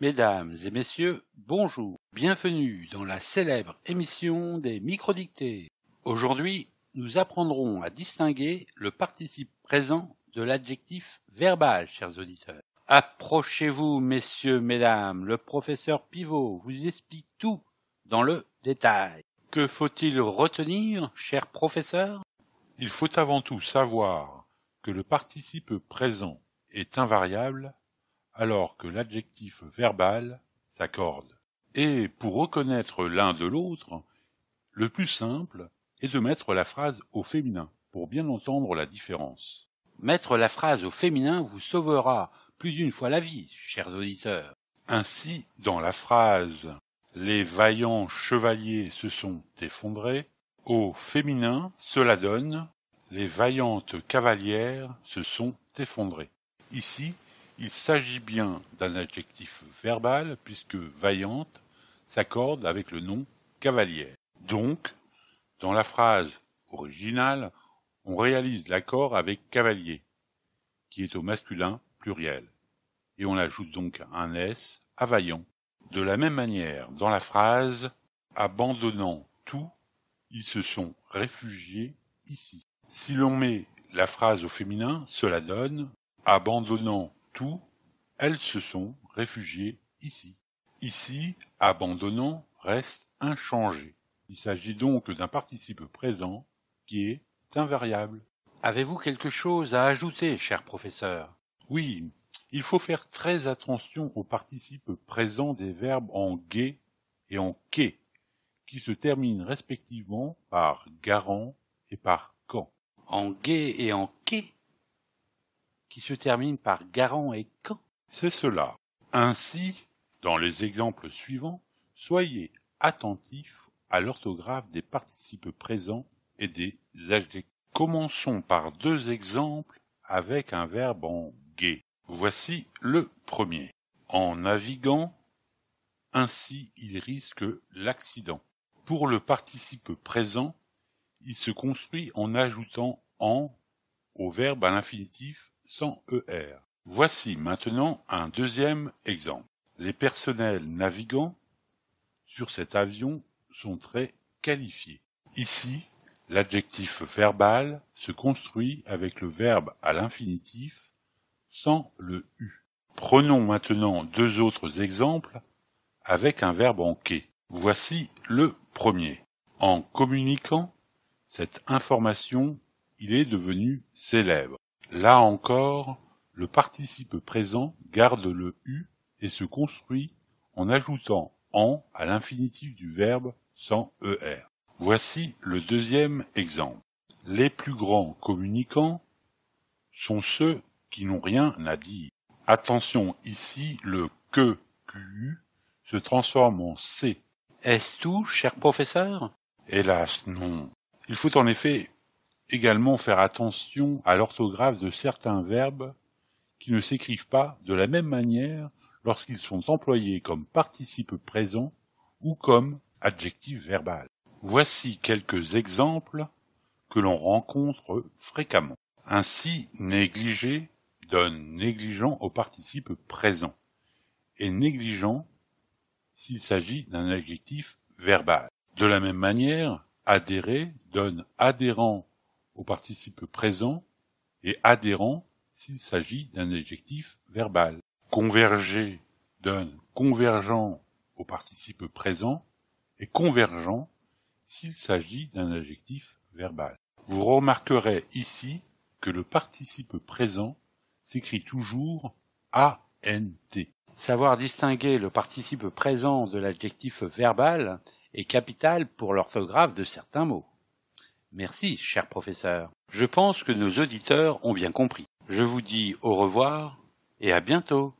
Mesdames et messieurs, bonjour. Bienvenue dans la célèbre émission des microdictées. Aujourd'hui, nous apprendrons à distinguer le participe présent de l'adjectif verbal, chers auditeurs. Approchez-vous, messieurs, mesdames, le professeur Pivot vous explique tout dans le détail. Que faut-il retenir, cher professeur ? Il faut avant tout savoir que le participe présent est invariable alors que l'adjectif verbal s'accorde. Et pour reconnaître l'un de l'autre, le plus simple est de mettre la phrase au féminin pour bien entendre la différence. Mettre la phrase au féminin vous sauvera plus d'une fois la vie, chers auditeurs. Ainsi, dans la phrase « Les vaillants chevaliers se sont effondrés », au féminin, cela donne « Les vaillantes cavalières se sont effondrées ». Ici, il s'agit bien d'un adjectif verbal puisque vaillante s'accorde avec le nom cavalière. Donc, dans la phrase originale, on réalise l'accord avec cavalier, qui est au masculin pluriel, et on ajoute donc un S à vaillant. De la même manière, dans la phrase « Abandonnant tout, ils se sont réfugiés ici ». Si l'on met la phrase au féminin, cela donne « Abandonnant tout, elles se sont réfugiées ici ». Ici, abandonnant reste inchangé. Il s'agit donc d'un participe présent qui est invariable. Avez-vous quelque chose à ajouter, cher professeur ? Oui, il faut faire très attention aux participes présents des verbes en « gué » et en « qué », qui se terminent respectivement par « garant » et par « quand ». En gué et en quai, qui se terminent par garant et quand. C'est cela. Ainsi, dans les exemples suivants, soyez attentifs à l'orthographe des participes présents et des adjectifs. Commençons par deux exemples avec un verbe en « gué ». Voici le premier. En naviguant, ainsi il risque l'accident. Pour le participe présent, il se construit en ajoutant « en » au verbe à l'infinitif sans ER. Voici maintenant un deuxième exemple. Les personnels navigants sur cet avion sont très qualifiés. Ici, l'adjectif verbal se construit avec le verbe à l'infinitif sans le U. Prenons maintenant deux autres exemples avec un verbe en « qué ». Voici le premier. En communiquant cette information, il est devenu célèbre. Là encore, le participe présent garde le U et se construit en ajoutant « en » à l'infinitif du verbe sans ER. Voici le deuxième exemple. Les plus grands communicants sont ceux qui n'ont rien à dire. Attention, ici, le « que » QU se transforme en « C ». Est-ce tout, cher professeur ? Hélas, non. Il faut en effet également faire attention à l'orthographe de certains verbes qui ne s'écrivent pas de la même manière lorsqu'ils sont employés comme participe présent ou comme adjectif verbal. Voici quelques exemples que l'on rencontre fréquemment. Ainsi, négliger donne négligent au participe présent et négligent s'il s'agit d'un adjectif verbal. De la même manière, adhérer donne adhérent au participe présent et adhérent s'il s'agit d'un adjectif verbal. Converger donne convergent au participe présent et convergent s'il s'agit d'un adjectif verbal. Vous remarquerez ici que le participe présent s'écrit toujours ANT. Savoir distinguer le participe présent de l'adjectif verbal est capital pour l'orthographe de certains mots. Merci, cher professeur. Je pense que nos auditeurs ont bien compris. Je vous dis au revoir et à bientôt.